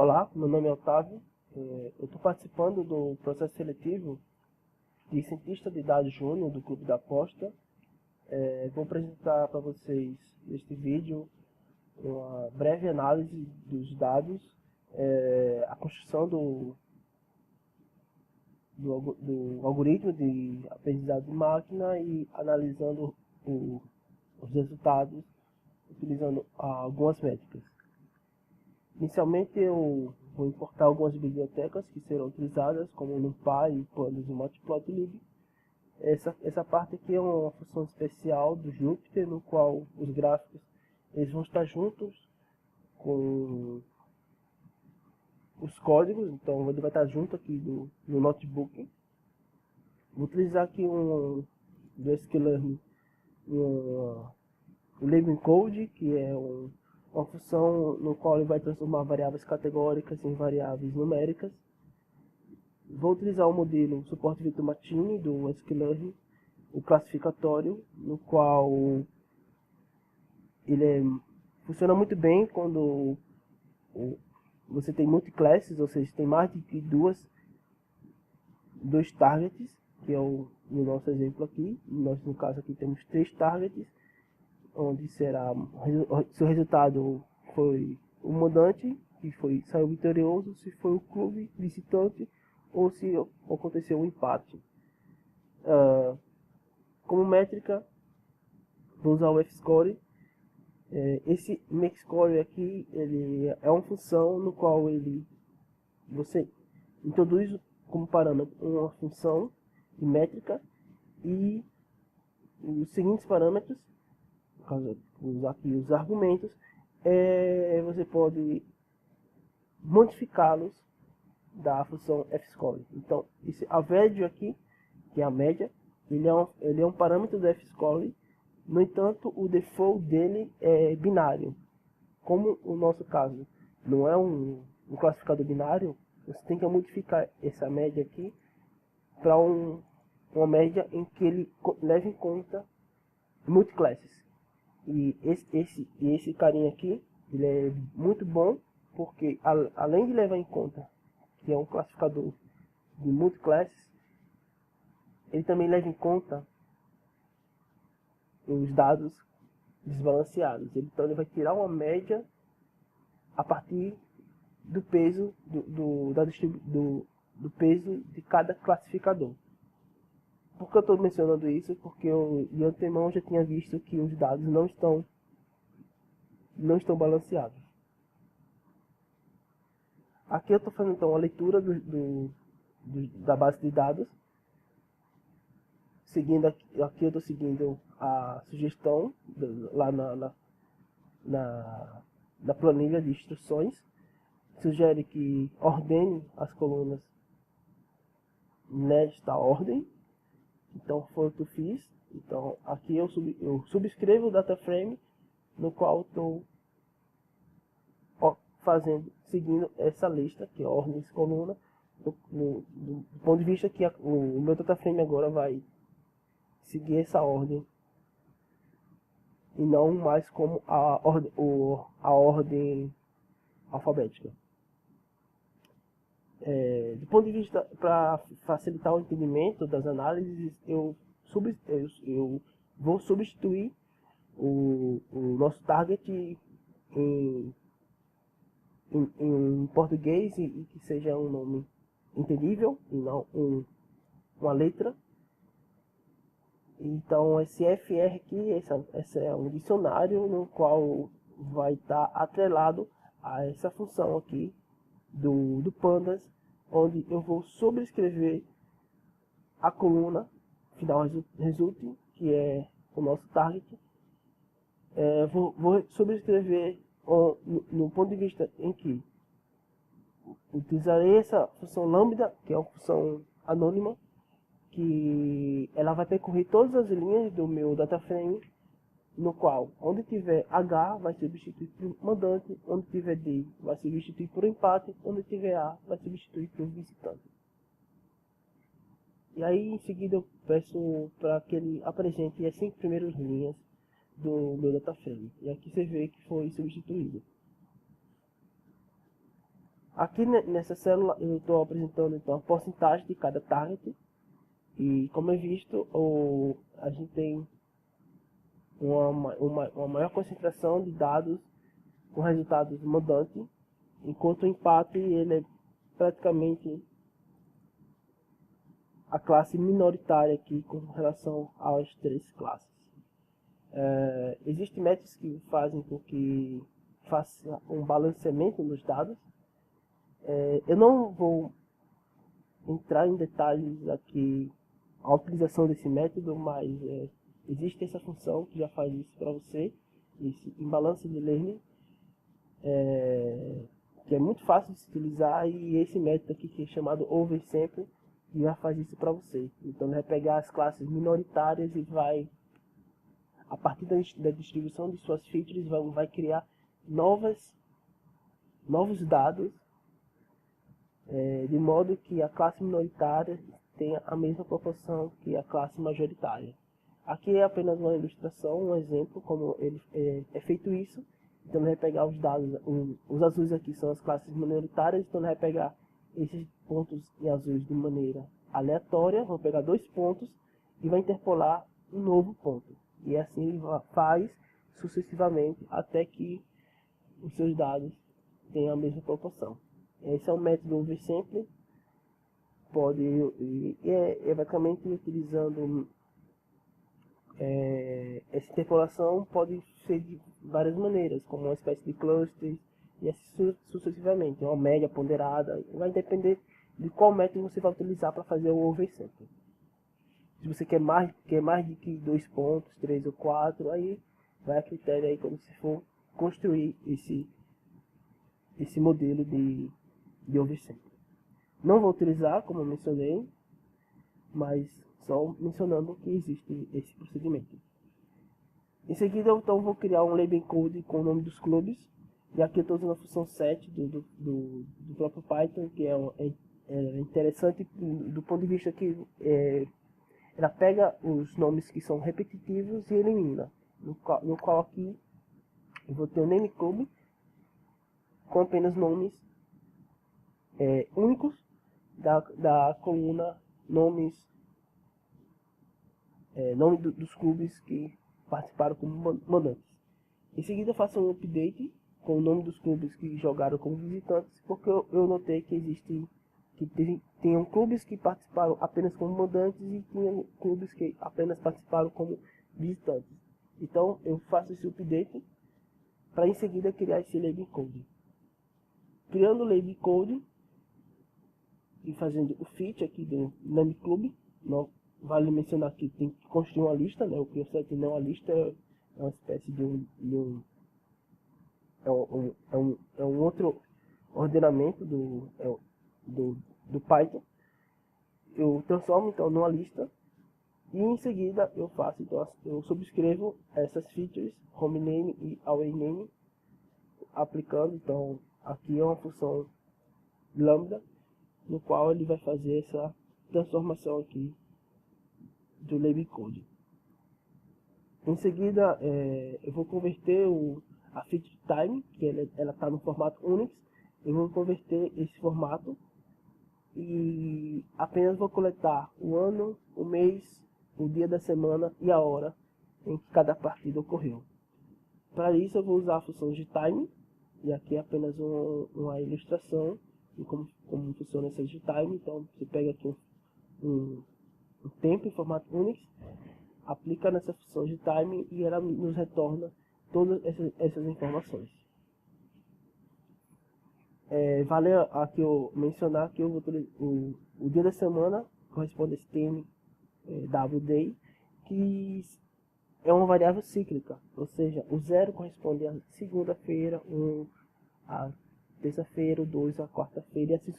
Olá, meu nome é Otávio. Eu estou participando do processo seletivo de cientista de dados júnior do Clube da Aposta. Vou apresentar para vocês neste vídeo uma breve análise dos dados, a construção do algoritmo de aprendizado de máquina e analisando os resultados utilizando algumas métricas. Inicialmente eu vou importar algumas bibliotecas que serão utilizadas, como NumPy, Pandas e Matplotlib. Essa parte aqui é uma função especial do Jupyter, no qual os gráficos eles vão estar juntos com os códigos, então ele vai estar junto aqui no notebook. Vou utilizar aqui do sklearn o label encode, que é uma função no qual ele vai transformar variáveis categóricas em variáveis numéricas. Vou utilizar o modelo suporte Victor Martini do sklearn, o classificatório, no qual ele funciona muito bem quando você tem multiclasses, ou seja, tem mais de dois targets, que é no nosso exemplo aqui. Nós, no caso aqui, temos 3 targets, onde será, se o resultado foi o mandante, que saiu vitorioso, se foi o clube visitante, ou se aconteceu um empate. Como métrica, vou usar o F-score. Esse make-score aqui, ele é uma função no qual você introduz como parâmetro uma função de métrica e os seguintes parâmetros, usar aqui os argumentos, você pode modificá-los da função F-score. Então, a value aqui, que é a média, ele é um parâmetro do F-score. No entanto, o default dele é binário. Como o nosso caso não é um classificador binário, você tem que modificar essa média aqui para uma média em que ele leve em conta multiclasses. E esse carinha aqui, ele é muito bom, porque além de levar em conta que é um classificador de multiclasses, ele também leva em conta os dados desbalanceados. Então ele vai tirar uma média a partir do peso do peso de cada classificador. Por que eu estou mencionando isso? Porque eu de antemão já tinha visto que os dados não estão balanceados. Aqui eu estou fazendo então a leitura da base de dados. Seguindo aqui eu estou seguindo a sugestão lá na planilha de instruções. Sugere que ordene as colunas nesta ordem. Então foi o que eu fiz. Então aqui eu subscrevo o data frame, no qual estou seguindo essa lista, que é a ordem de coluna, do ponto de vista que o meu data frame agora vai seguir essa ordem e não mais como a ordem alfabética. Do ponto de vista, para facilitar o entendimento das análises, eu vou substituir o nosso target em português e que seja um nome entendível e não uma letra. Então esse FR aqui, esse é um dicionário no qual vai estar atrelado a essa função aqui do Pandas, onde eu vou sobrescrever a coluna final result, que é o nosso target. Vou sobrescrever no ponto de vista em que utilizarei essa função lambda, que é uma função anônima, que ela vai percorrer todas as linhas do meu data frame, no qual onde tiver H vai substituir por mandante, onde tiver D vai substituir por empate, onde tiver A vai substituir por visitante. E aí em seguida eu peço para que ele apresente as 5 primeiras linhas do meu data frame. E aqui você vê que foi substituído. Aqui nessa célula eu estou apresentando então a porcentagem de cada target. E como é visto, a gente tem uma maior concentração de dados com resultados mudantes, enquanto o empate ele é praticamente a classe minoritária aqui com relação às três classes. Existem métodos que fazem com que faça um balanceamento nos dados. Eu não vou entrar em detalhes aqui a utilização desse método, mas existe essa função que já faz isso para você, esse imbalance de learning, que é muito fácil de se utilizar, e esse método aqui que é chamado oversample, que já faz isso para você. Então ele vai pegar as classes minoritárias e vai, a partir da distribuição de suas features, vai criar novos dados, de modo que a classe minoritária tenha a mesma proporção que a classe majoritária. Aqui é apenas uma ilustração, um exemplo como ele é feito isso. Então ele vai pegar os dados, os azuis aqui são as classes minoritárias, então ele vai pegar esses pontos em azuis de maneira aleatória, vão pegar 2 pontos e vai interpolar um novo ponto. E assim ele faz sucessivamente até que os seus dados tenham a mesma proporção. Esse é o método oversample. É basicamente utilizando essa interpolação, pode ser de várias maneiras, como uma espécie de clusters e assim sucessivamente, uma média ponderada. Vai depender de qual método você vai utilizar para fazer o oversample. Se você quer mais de que 2 pontos, 3 ou 4, aí vai a critério aí quando você for construir esse modelo de oversample. Não vou utilizar, como eu mencionei, mas só mencionando que existe esse procedimento. Em seguida, então, vou criar um label code com o nome dos clubes. E aqui eu estou usando a função set do próprio Python, que é interessante do ponto de vista que ela pega os nomes que são repetitivos e elimina. No qual aqui eu vou ter o name club com apenas nomes únicos da coluna nomes, nome dos clubes que participaram como mandantes. Em seguida, faço um update com o nome dos clubes que jogaram como visitantes, porque eu notei que tinham clubes que participaram apenas como mandantes e tinham clubes que apenas participaram como visitantes. Então eu faço esse update para em seguida criar esse label code. Criando o label code e fazendo o fit aqui do name club, não vale mencionar que tem que construir uma lista, né? O que eu sei que não é uma lista, é uma espécie de um outro ordenamento do Python. Eu transformo então numa lista e em seguida eu subscrevo essas features home name e away name, aplicando. Então aqui é uma função lambda, no qual ele vai fazer essa transformação aqui do label code. Em seguida, eu vou converter a feature time, que ela está no formato Unix. Eu vou converter esse formato e apenas vou coletar o ano, o mês, o dia da semana e a hora em que cada partida ocorreu. Para isso eu vou usar a função de time, e aqui é apenas uma ilustração de como funciona essa de time. Então você pega aqui um tempo em formato Unix, aplica nessa função de time e ela nos retorna todas essas informações. Vale aqui eu mencionar que o dia da semana corresponde a esse termo wday, que é uma variável cíclica, ou seja, o 0 corresponde à segunda-feira, 1 à terça-feira, 2 à quarta-feira e assim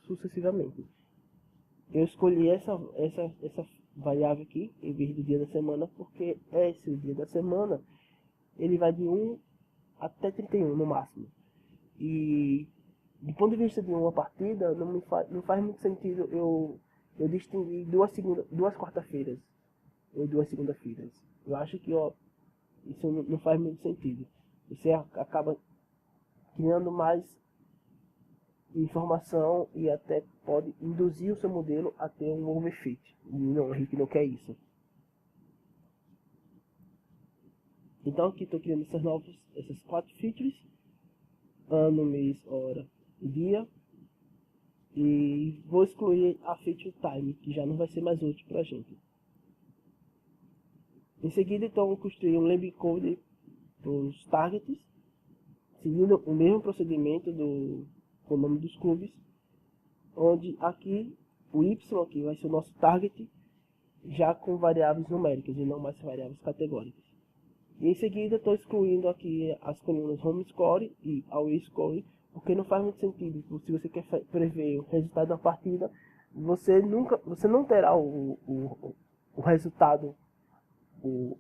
sucessivamente. Eu escolhi essa variável aqui em vez do dia da semana, porque esse dia da semana ele vai de 1 até 31 no máximo. E do ponto de vista de uma partida, não faz muito sentido eu distinguir duas quarta-feiras ou 2 segunda-feiras. Eu acho que isso não faz muito sentido. Você acaba criando mais informação e até pode induzir o seu modelo a ter um overfit. E não, a gente não quer isso. Então aqui estou criando essas 4 features: ano, mês, hora e dia. E vou excluir a feature time, que já não vai ser mais útil para a gente. Em seguida, então, vou construir um lambda code para os targets, seguindo o mesmo procedimento com o nome dos clubes, onde aqui o y aqui vai ser o nosso target, já com variáveis numéricas e não mais variáveis categóricas. E em seguida estou excluindo aqui as colunas home score e away score, porque não faz muito sentido. Se você quer prever o resultado da partida, você não terá o resultado,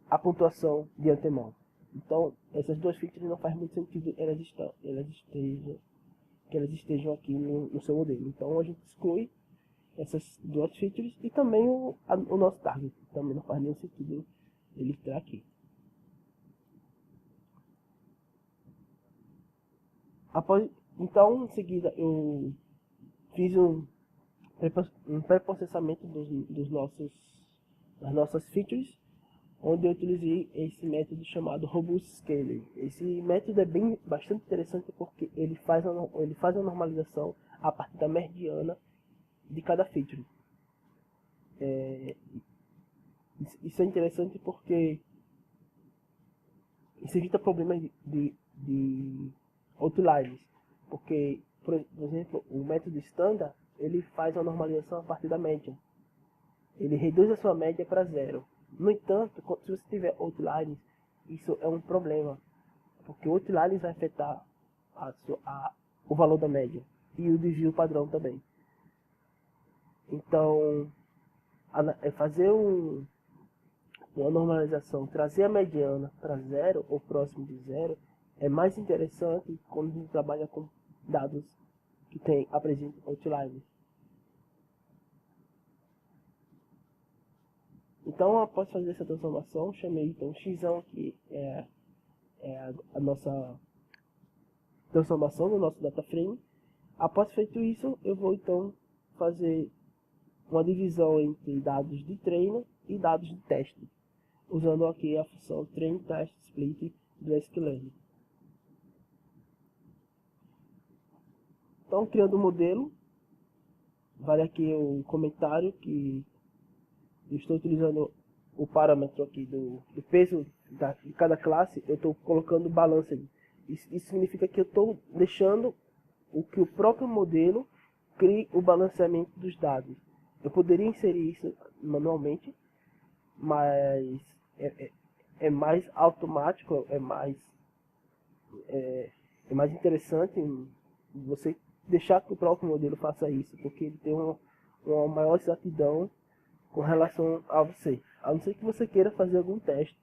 a pontuação de antemão. Então essas duas features não faz muito sentido que elas estejam aqui no seu modelo. Então a gente exclui essas duas features e também o nosso target. Também não faz nenhum sentido ele estar aqui. Então, em seguida, eu fiz um pré-processamento das nossas features, onde eu utilizei esse método chamado Robust Scaler. Esse método é bastante interessante porque ele faz a normalização a partir da mediana de cada feature. Isso é interessante porque isso evita problemas de outliers, porque, por exemplo, o método standard ele faz a normalização a partir da média. Ele reduz a sua média para 0. No entanto, se você tiver outliers, isso é um problema, porque o outliers vai afetar o valor da média e o desvio padrão também. Então, fazer uma normalização, trazer a mediana para 0 ou próximo de 0, é mais interessante quando a gente trabalha com dados que apresentam outliers. Então, após fazer essa transformação, chamei então x aqui a nossa transformação no nosso data frame. Após feito isso, eu vou então fazer uma divisão entre dados de treino e dados de teste, usando aqui a função train test split do sklearn. Então, criando o modelo, vale aqui o comentário que eu estou utilizando o parâmetro aqui do peso de cada classe, eu estou colocando balanced. Isso significa que eu estou deixando que o próprio modelo crie o balanceamento dos dados. Eu poderia inserir isso manualmente, mas é mais automático, é mais interessante você deixar que o próprio modelo faça isso, porque ele tem uma maior exatidão com relação a você. A não ser que você queira fazer algum teste,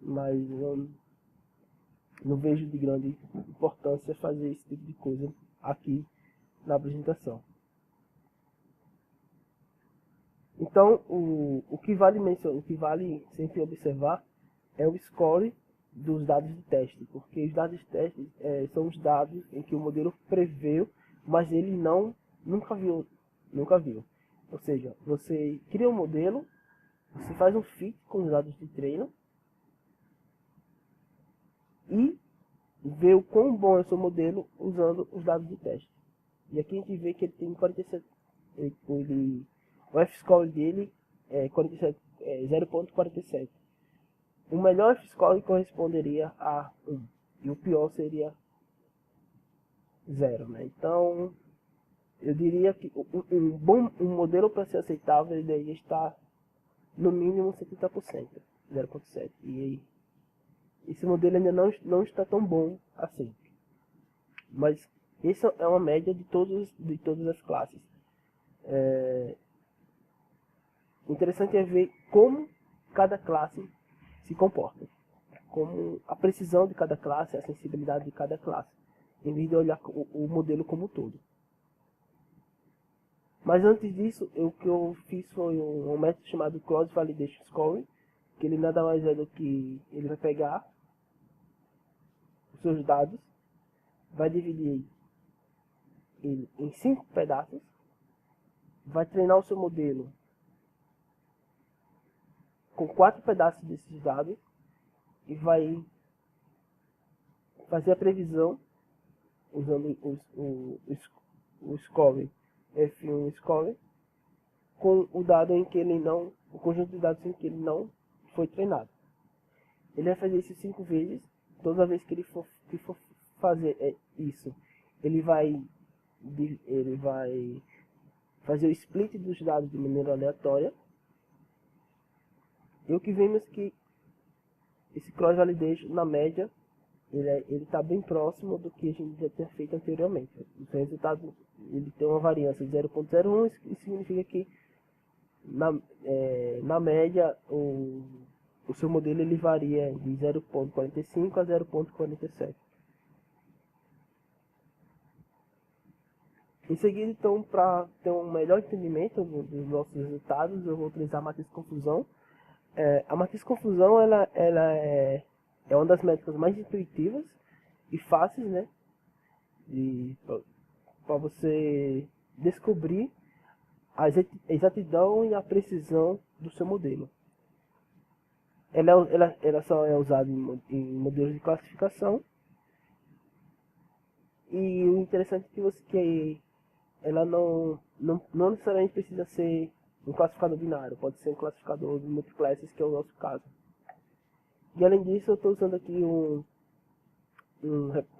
mas eu não vejo de grande importância fazer esse tipo de coisa aqui na apresentação. Então, o que vale sempre observar é o score dos dados de teste, porque os dados de teste são os dados em que o modelo preveu, mas ele nunca viu. Ou seja, você cria um modelo, você faz um fit com os dados de treino e vê o quão bom é o seu modelo usando os dados de teste. E aqui a gente vê que ele tem 47, o F-score dele é 0.47. O melhor F-score corresponderia a 1 e o pior seria 0, né? Então, eu diria que um modelo para ser aceitável ele deveria estar no mínimo 70%, 0.7. E esse modelo ainda não está tão bom assim. Mas essa é uma média de todas as classes. Interessante é ver como cada classe se comporta, como a precisão de cada classe, a sensibilidade de cada classe, em vez de olhar o modelo como um todo. Mas antes disso, o que eu fiz foi um método chamado Cross Validation Scoring, que ele nada mais é do que ele vai pegar os seus dados, vai dividir ele em 5 pedaços, vai treinar o seu modelo com 4 pedaços desses dados e vai fazer a previsão usando o score F1 score com o dado em que ele não, o conjunto de dados em que ele não foi treinado. Ele vai fazer isso 5 vezes. Toda vez que ele for fazer isso, ele vai fazer o split dos dados de maneira aleatória. E o que vemos que esse cross validation, na média, ele está bem próximo do que a gente já tinha feito anteriormente. O resultado, ele tem uma variância de 0.01, isso significa que na média o seu modelo ele varia de 0.45 a 0.47. Em seguida, então, para ter um melhor entendimento dos nossos resultados, eu vou utilizar a matriz de confusão. A matriz de confusão ela é uma das métricas mais intuitivas e fáceis, né, para você descobrir a exatidão e a precisão do seu modelo. Ela só é usada em modelos de classificação. E o interessante é que ela não necessariamente precisa ser um classificador binário, pode ser um classificador de multiclasses, que é o nosso caso. E além disso, eu estou usando aqui um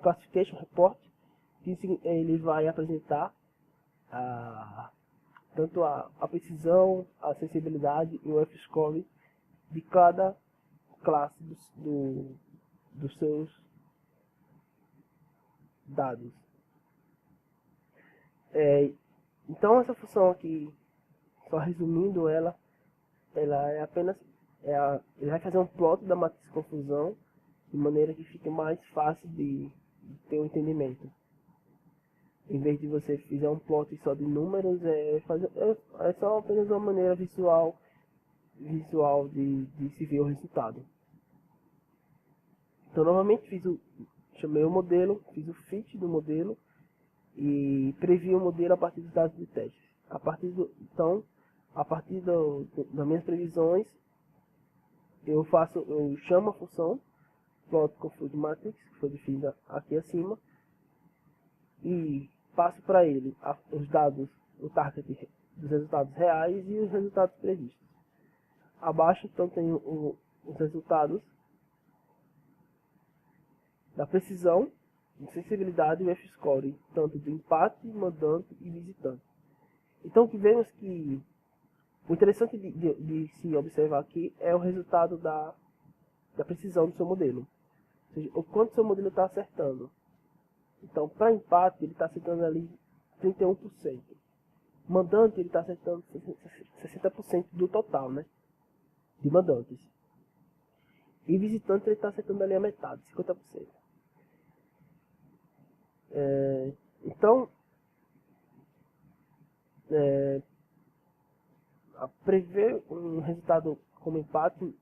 Classification Report, que ele vai apresentar tanto a precisão, a sensibilidade e o F-score de cada classe dos seus dados. Então essa função aqui, só resumindo ela é apenas ele vai fazer um plot da matriz de confusão de maneira que fique mais fácil de ter um entendimento. Em vez de você fizer um plot só de números, é só apenas uma maneira visual de se ver o resultado. Então novamente chamei o modelo, fiz o fit do modelo e previ o modelo a partir dos dados de testes. A partir das minhas previsões, eu chamo a função plot confuse matrix, que foi definida aqui acima, e passo para ele os dados, o target dos resultados reais e os resultados previstos. Abaixo então tem os resultados da precisão, de sensibilidade e o F-score, tanto do empate, mandante e visitante. Então, que vemos que o interessante de se observar aqui é o resultado da precisão do seu modelo, ou seja, o quanto seu modelo está acertando. Então, para empate, ele está acertando ali 31%. Mandante, ele está acertando 60% do total, né, de mandantes. E visitante, ele está acertando ali a metade, 50%. Então, a prever um resultado como empate,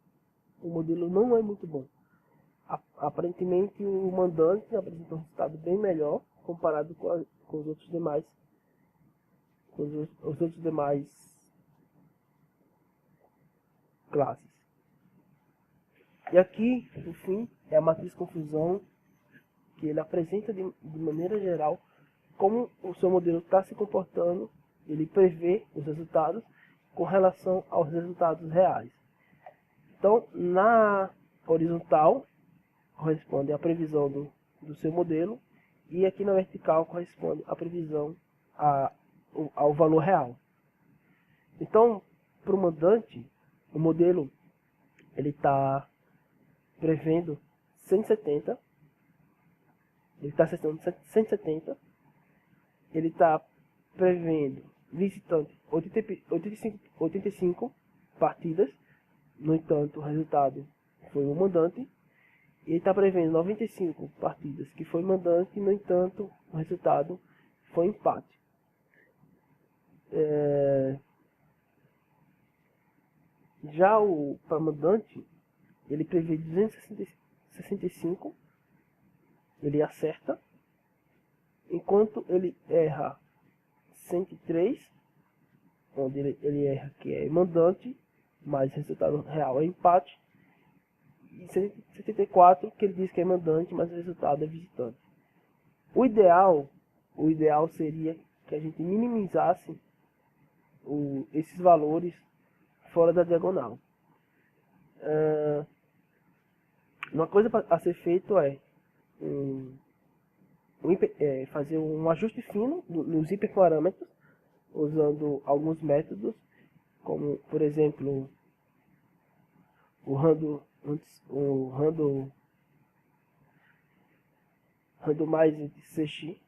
o modelo não é muito bom. Aparentemente, o mandante apresenta um resultado bem melhor comparado com os outros demais, classes. E aqui, por fim, é a matriz de confusão, que ele apresenta de maneira geral como o seu modelo está se comportando. Ele prevê os resultados com relação aos resultados reais. Então, na horizontal corresponde à previsão do seu modelo, e aqui na vertical corresponde à previsão ao valor real. Então, para o mandante, o modelo ele está prevendo 170, ele está acertando 170, ele está prevendo visitante 85 partidas, no entanto o resultado foi o mandante. Ele está prevendo 95 partidas, que foi mandante, no entanto o resultado foi empate. Já para mandante, ele prevê 265, ele acerta, enquanto ele erra 103, onde ele erra que é mandante, mas o resultado real é empate, e 74, que ele diz que é mandante, mas o resultado é visitante. O ideal seria que a gente minimizasse esses valores fora da diagonal. Uma coisa a ser feito é fazer um ajuste fino nos hiperparâmetros, usando alguns métodos, como por exemplo o randomize CX,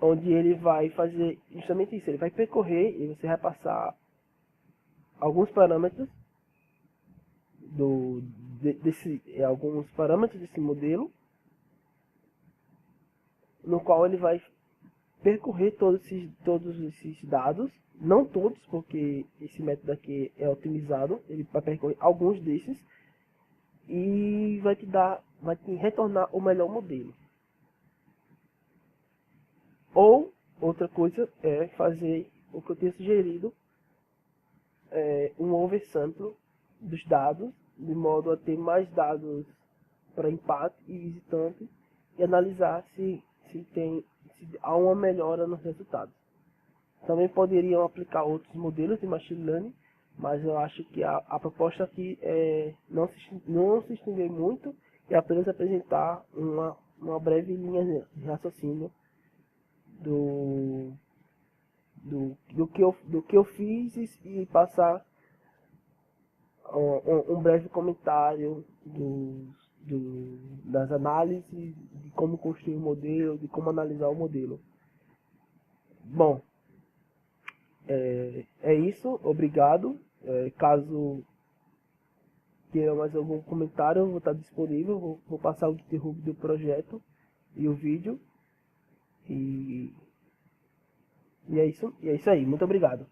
onde ele vai fazer justamente isso. Ele vai percorrer e você vai passar alguns parâmetros alguns parâmetros desse modelo, no qual ele vai percorrer todos esses dados, não todos, porque esse método aqui é otimizado. Ele vai percorrer alguns desses e vai te retornar o melhor modelo. Ou outra coisa é fazer o que eu tinha sugerido, um oversample dos dados, de modo a ter mais dados para empate e visitante, e analisar se há uma melhora nos resultados. Também poderiam aplicar outros modelos de machine learning, mas eu acho que a proposta aqui é não se estender muito e apenas apresentar uma breve linha de raciocínio do que eu fiz, e passar um breve comentário das análises, de como construir o modelo, de como analisar o modelo. Bom, é isso, obrigado. Caso queira mais algum comentário, eu vou estar disponível, vou passar o GitHub do projeto e o vídeo. E é isso aí, muito obrigado.